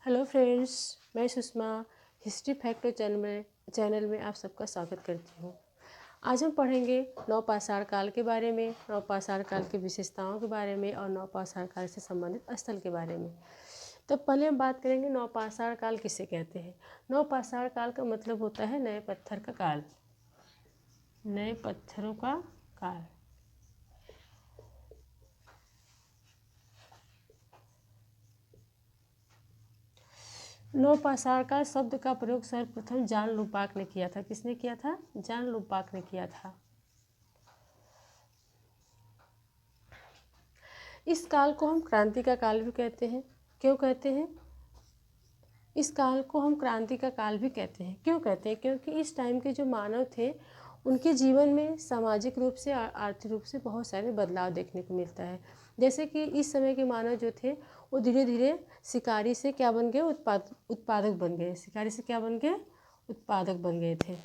Hello friends, मैं Sushma history factor channel में आप सबका स्वागत करती हूँ। आज हम पढ़ेंगे नवपाषाण काल के बारे में, नवपाषाण काल की विशेषताओं के बारे में और नवपाषाण काल से संबंधित स्थल के बारे में। तो पहले हम बात करेंगे नवपाषाण काल किसे कहते हैं। नवपाषाण काल का मतलब होता है नए पत्थर का काल, नए पत्थरों का काल। नवपाषाण काल शब्द का प्रयोग सर्वप्रथम जॉन लुपाक ने किया था। किसने किया था? जॉन लुपाक ने किया था। इस काल को हम क्रांति का काल भी कहते हैं। क्यों कहते हैं? इस काल को हम क्रांति का काल भी कहते हैं। क्यों कहते हैं? क्योंकि इस टाइम के जो मानव थे उनके जीवन में सामाजिक रूप से आर्थिक रूप से बहुत सारे बदलाव देखने को मिलता है। जैसे कि इस समय के मानव जो थे वो धीरे धीरे शिकारी से क्या बन गए? उत्पादक बन गए। शिकारी से क्या बन गए? उत्पादक बन गए थे।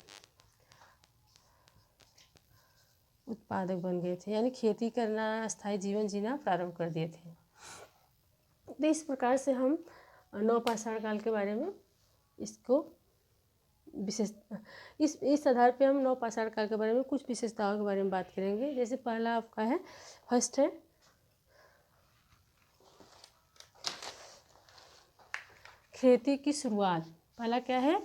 उत्पादक बन गए थे, यानी खेती करना, अस्थायी जीवन जीना प्रारंभ कर दिए थे। तो इस प्रकार से हम नवपाषाण काल के बारे में इसको विशेष इस आधार पे हम नवपाषाण काल के बारे में कुछ विशेषताओं के बारे में बात करेंगे। जैसे पहला आपका है, फर्स्ट है खेती की शुरुआत। पहला क्या है?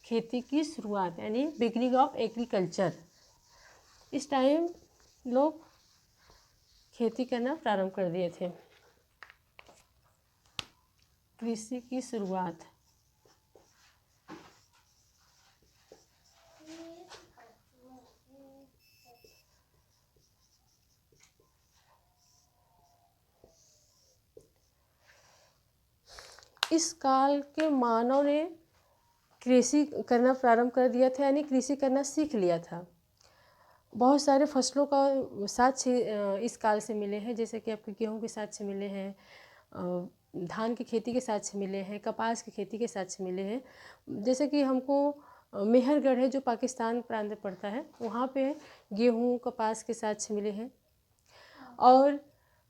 खेती की शुरुआत, यानी बिगनिंग ऑफ एग्रीकल्चर। इस टाइम लोग खेती करना प्रारंभ कर दिए थे। कृषि की शुरुआत। इस काल के मानव ने कृषि करना प्रारंभ कर दिया था, यानी कृषि करना सीख लिया था। बहुत सारे फसलों का साक्ष्य इस काल से मिले हैं। जैसे कि आपके गेहूं के साक्ष्य मिले हैं, धान की खेती के साक्ष्य मिले हैं, कपास की खेती के साक्ष्य मिले हैं। जैसे कि हमको मेहरगढ़ है जो पाकिस्तान प्रांत में पड़ता है, वहाँ पे गेहूं कपास के साक्ष्य मिले हैं। और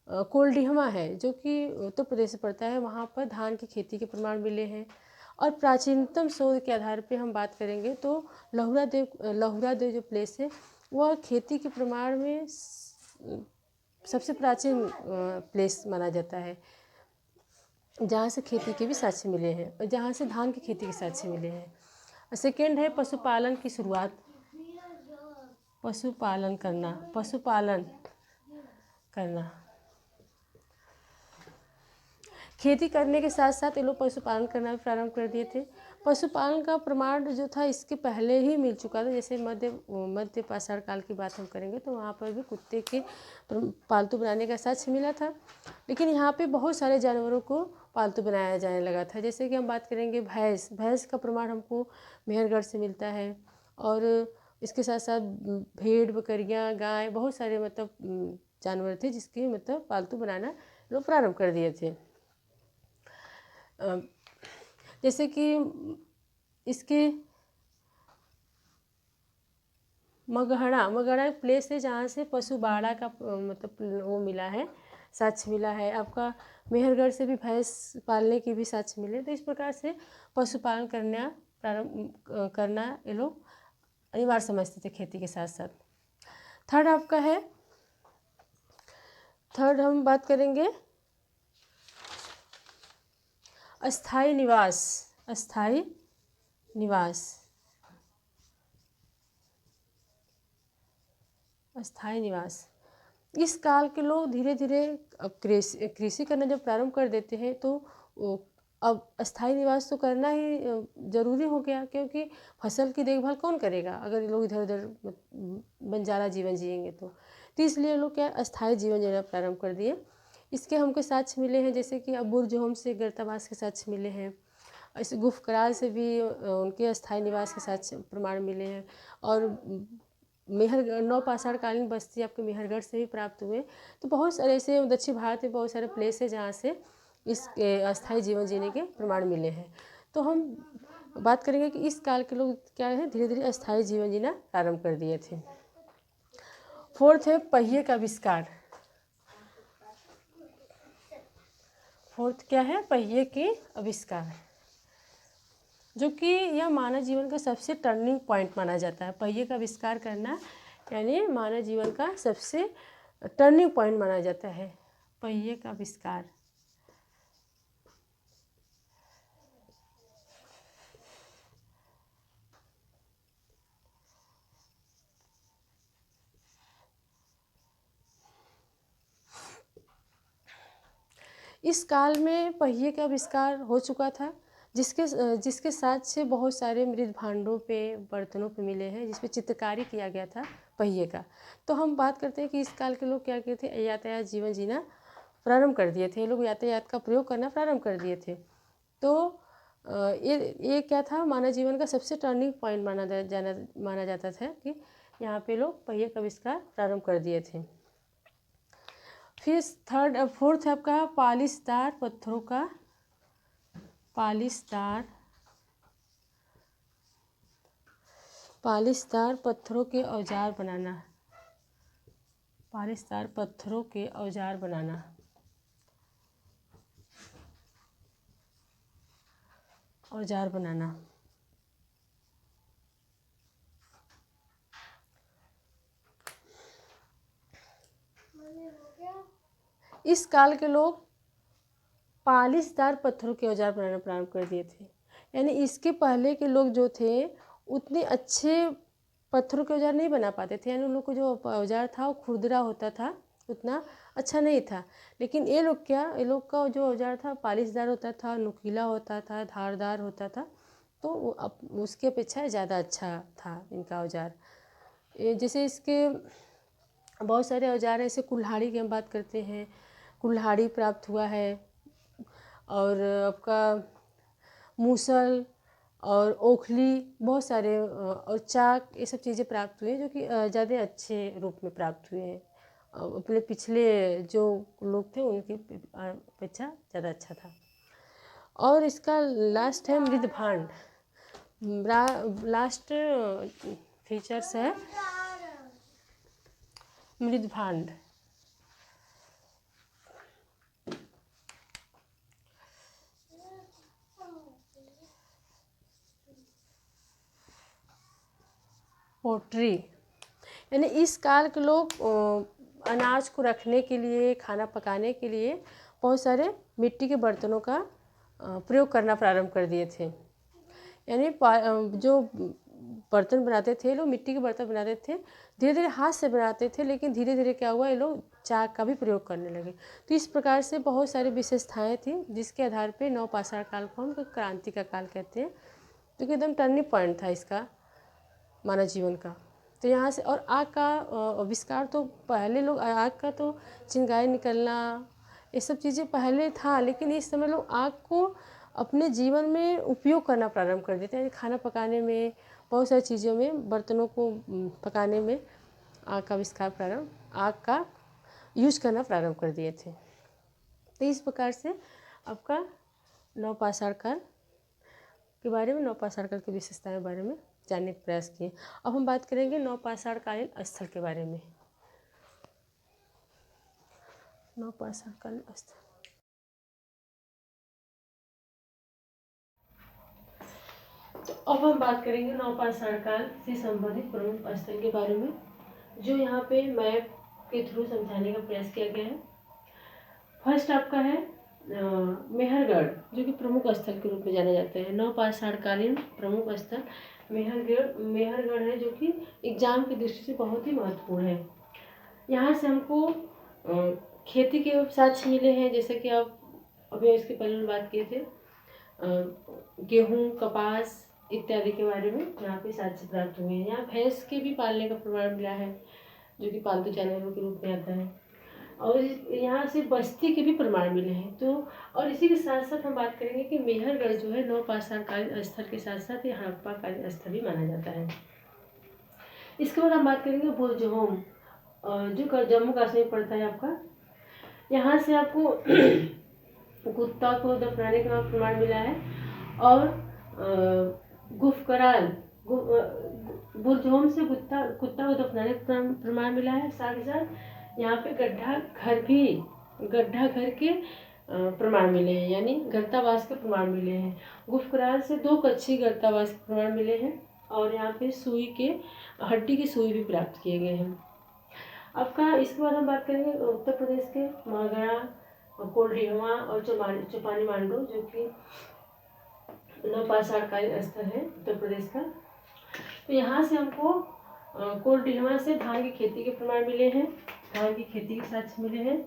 कोल्डिहमा है जो कि उत्तर प्रदेश से पड़ता है, वहाँ पर धान की खेती के प्रमाण मिले हैं। और प्राचीनतम शोध के आधार पे हम बात करेंगे तो लहुरा देव जो प्लेस है वह खेती के प्रमाण में सबसे प्राचीन प्लेस माना जाता है, जहाँ से खेती के भी साक्ष्य मिले हैं और जहाँ से धान की खेती के साक्ष्य मिले हैं। सेकेंड है पशुपालन की शुरुआत। पशुपालन करना। खेती करने के साथ साथ ये लोग पशुपालन करना भी प्रारंभ कर दिए थे। पशुपालन का प्रमाण जो था इसके पहले ही मिल चुका था। जैसे मध्य पाषाण काल की बात हम करेंगे तो वहाँ पर भी कुत्ते के पालतू बनाने का साक्ष्य मिला था। लेकिन यहाँ पे बहुत सारे जानवरों को पालतू बनाया जाने लगा था। जैसे कि हम बात करेंगे भैंस का प्रमाण हमको मेहरगढ़ से मिलता है। और इसके साथ साथ भेड़ बकरियाँ गाय बहुत सारे मतलब जानवर थे जिसके मतलब पालतू बनाना लोग प्रारंभ कर दिए थे। जैसे कि इसके मगहड़ा एक प्लेस है जहाँ से पशु बाड़ा का मतलब वो मिला है, साक्ष्य मिला है। आपका मेहरगढ़ से भी भैंस पालने की भी साक्ष्य मिले। तो इस प्रकार से पशुपालन करना ये लोग अनिवार्य समझते थे खेती के साथ साथ। थर्ड हम बात करेंगे अस्थाई निवास। इस काल के लोग धीरे धीरे कृषि करना जब प्रारंभ कर देते हैं तो अब अस्थाई निवास तो करना ही ज़रूरी हो गया, क्योंकि फसल की देखभाल कौन करेगा अगर लोग इधर उधर बंजारा जीवन जिएंगे तो इसलिए लोग क्या अस्थाई जीवन जीना प्रारंभ कर दिए। इसके हमको साक्ष्य मिले हैं, जैसे कि अबुर जोहम से गर्ताबास के साक्ष्य मिले हैं। इस गुफ कराल से भी उनके अस्थाई निवास के साक्ष्य प्रमाण मिले हैं। और नवपाषाण कालीन बस्ती आपके मेहरगढ़ से भी प्राप्त हुए। तो बहुत सारे ऐसे दक्षिण भारत में बहुत सारे प्लेस है जहाँ से इस अस्थाई जीवन जीने के प्रमाण मिले हैं। तो हम बात करेंगे कि इस काल के लोग क्या है, धीरे धीरे अस्थाई जीवन जीना प्रारंभ कर दिए थे। फोर्थ है पहिए का आविष्कार। फोर्थ क्या है? पहिए के आविष्कार। जो कि यह मानव जीवन का सबसे टर्निंग पॉइंट माना जाता है। पहिए का आविष्कार करना यानी मानव जीवन का सबसे टर्निंग पॉइंट माना जाता है, पहिए का आविष्कार। इस काल में पहिए का आविष्कार हो चुका था, जिसके साथ से बहुत सारे मृत भांडों पे, बर्तनों पे मिले हैं जिस पे चित्रकारी किया गया था पहिए का। तो हम बात करते हैं कि इस काल के लोग क्या किए थे, यातायात जीवन जीना प्रारंभ कर दिए थे। ये लोग यातायात का प्रयोग करना प्रारंभ कर दिए थे। तो ये क्या था, मानव जीवन का सबसे टर्निंग पॉइंट माना जाता था कि यहाँ पे लोग पहिए का आविष्कार प्रारंभ कर दिए थे। फिर फोर्थ है आपका पालिशदार पत्थरों का, पालिशदार पत्थरों के औजार बनाना, पालिशदार पत्थरों के औजार बनाना। औजार बनाना इस काल के लोग पालिशदार पत्थरों के औजार बनाना प्रारंभ कर दिए थे। यानी इसके पहले के लोग जो थे उतने अच्छे पत्थरों के औजार नहीं बना पाते थे। यानी उन लोग को जो औजार था वो खुरदरा होता था, उतना अच्छा नहीं था। लेकिन ये लोग का जो औजार था पालिशदार होता था, नुकीला होता था, धारदार होता था, तो उसके अपेक्षा ज़्यादा अच्छा था इनका औजार। जैसे इसके बहुत सारे औजार हैं, जैसे कुल्हाड़ी की हम बात करते हैं, कुल्हाड़ी प्राप्त हुआ है, और आपका मूसल और ओखली, बहुत सारे और चाक, ये सब चीज़ें प्राप्त हुए जो कि ज़्यादा अच्छे रूप में प्राप्त हुए हैं। अपने पिछले जो लोग थे उनकी अपेक्षा ज़्यादा अच्छा था। और इसका लास्ट है मृदभांड। लास्ट फीचर्स है मृदभांड। पोट्री यानी इस काल के लोग अनाज को रखने के लिए, खाना पकाने के लिए बहुत सारे मिट्टी के बर्तनों का प्रयोग करना प्रारंभ कर दिए थे। यानी जो बर्तन बनाते थे लोग, मिट्टी के बर्तन बनाते थे, धीरे धीरे हाथ से बनाते थे, लेकिन धीरे धीरे क्या हुआ, ये लोग चाक का भी प्रयोग करने लगे। तो इस प्रकार से बहुत सारी विशेषताएँ थी जिसके आधार पे नवपाषाण काल को हम क्रांति का काल कहते हैं, क्योंकि एकदम टर्निंग पॉइंट था इसका मानव जीवन का। तो यहाँ से, और आग का आविष्कार तो पहले लोग, आग का तो चिंगारी निकलना ये सब चीज़ें पहले था, लेकिन इस समय लोग आग को अपने जीवन में उपयोग करना प्रारंभ कर देते हैं। खाना पकाने में, बहुत सारी चीज़ों में, बर्तनों को पकाने में आग का आविष्कार आग का यूज करना प्रारंभ कर दिए थे। तो इस प्रकार से आपका नवपाषाण काल के बारे में, नवपाषाण काल की विशेषताओं के बारे में जानने का प्रयास किए। अब हम बात करेंगे नवपाषाण कालीन स्थल के बारे में। नवपाषाण कालीन स्थल, तो अब हम बात करेंगे नवपाषाण काल से संबंधित प्रमुख स्थल के बारे में, जो यहाँ पे मैप के थ्रू समझाने का प्रयास किया गया है। फर्स्ट आपका है मेहरगढ़, जो कि प्रमुख स्थल के रूप में जाना जाता है। नवपाषाण कालीन प्रमुख स्थल मेहरगढ़ है, जो कि एग्जाम की दृष्टि से बहुत ही महत्वपूर्ण है। यहाँ से हमको खेती के साक्ष्य मिले हैं, जैसे कि आप अभी इसके पहले बात किए थे, गेहूँ, कपास इत्यादि के बारे में यहाँ पे साक्ष्य प्राप्त हुए हैं। यहाँ भैंस के भी पालने का प्रमाण मिला है, जो कि पालतू जानवरों के रूप में आता है, और यहाँ से बस्ती के भी प्रमाण मिले हैं। तो और इसी के साथ साथ हम बात करेंगे कि मेहरगढ़ जो है नवपाषाण कालीन स्थल के साथ साथ ये हड़प्पा कालीन स्थल भी माना जाता है। इसके बाद हम बात करेंगे बुर्जहोम, जो जम्मू कश्मीर पड़ता है आपका। यहाँ से आपको कुत्ता को दफनाने का प्रमाण मिला है, और गुफकराल बुर्जहोम से कुत्ता को दफनाने का प्रमाण मिला है। साथ ही साथ यहाँ पे गड्ढा घर के प्रमाण मिले हैं, यानी गर्तावास के प्रमाण मिले हैं। गुप्त काल से 2 कक्षीय गर्तावास के प्रमाण मिले हैं और यहाँ पे सुई के हड्डी की सुई भी प्राप्त किए गए हैं। आपका इसके बाद हम बात करेंगे उत्तर प्रदेश के महागणा, कोल्डिहवा और चौपानी मांडू, जो कि नवपाषाणकालीन स्थल है उत्तर प्रदेश का। तो यहाँ से हमको कोल्डिहवा से धान की खेती के प्रमाण मिले हैं, धान की खेती के साक्ष्य मिले हैं,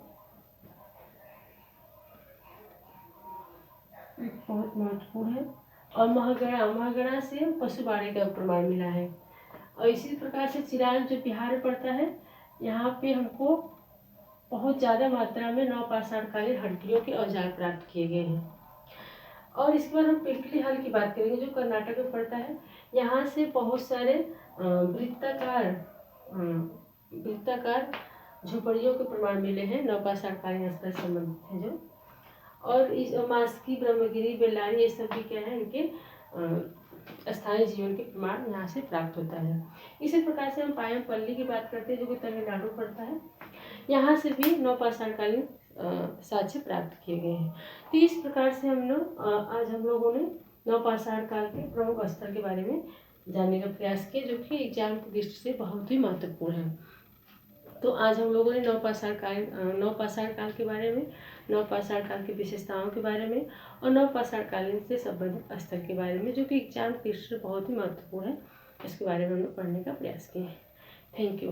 बहुत महत्वपूर्ण है। और महागणा से पशुबाड़े का प्रमाण मिला है। और इसी प्रकार से चिरान जो बिहार में पड़ता है, यहाँ पे हमको बहुत ज़्यादा मात्रा में नवपाषाणकालीन हड्डियों के औजार प्राप्त किए गए हैं। और इसके बाद हम पिलखली हल की बात करेंगे, जो कर्नाटक में पड़ता है। यहाँ से बहुत सारे वृत्ताकार झोपड़ियों के प्रमाण मिले हैं, नवपाषाणकालीन स्थल से संबंधित है जो। और इस मास्की, ब्रह्मगिरी, बेल्लारी, ये सब भी क्या है, इनके स्थानीय जीवन के प्रमाण यहाँ से प्राप्त होता है। इसी प्रकार से हम पायमपल्ली की बात करते हैं, जो कि तमिलनाडु पड़ता है। यहाँ से भी नवपाषाणकालीन साक्ष्य प्राप्त किए गए हैं। तो इस प्रकार से आज हम लोगों ने नवपाषाण काल के प्रमुख स्थल के बारे में जानने का प्रयास किया, जो कि एग्जाम की दृष्टि से बहुत ही महत्वपूर्ण है। तो आज हम लोगों ने नवपाषाण काल के बारे में, नवपाषाण काल की विशेषताओं के बारे में और नवपाषाण कालीन से संबंधित स्थल के बारे में, जो कि एग्जाम की दृष्टि से बहुत ही महत्वपूर्ण है, इसके बारे में हम लोग पढ़ने का प्रयास किए हैं। Thank you.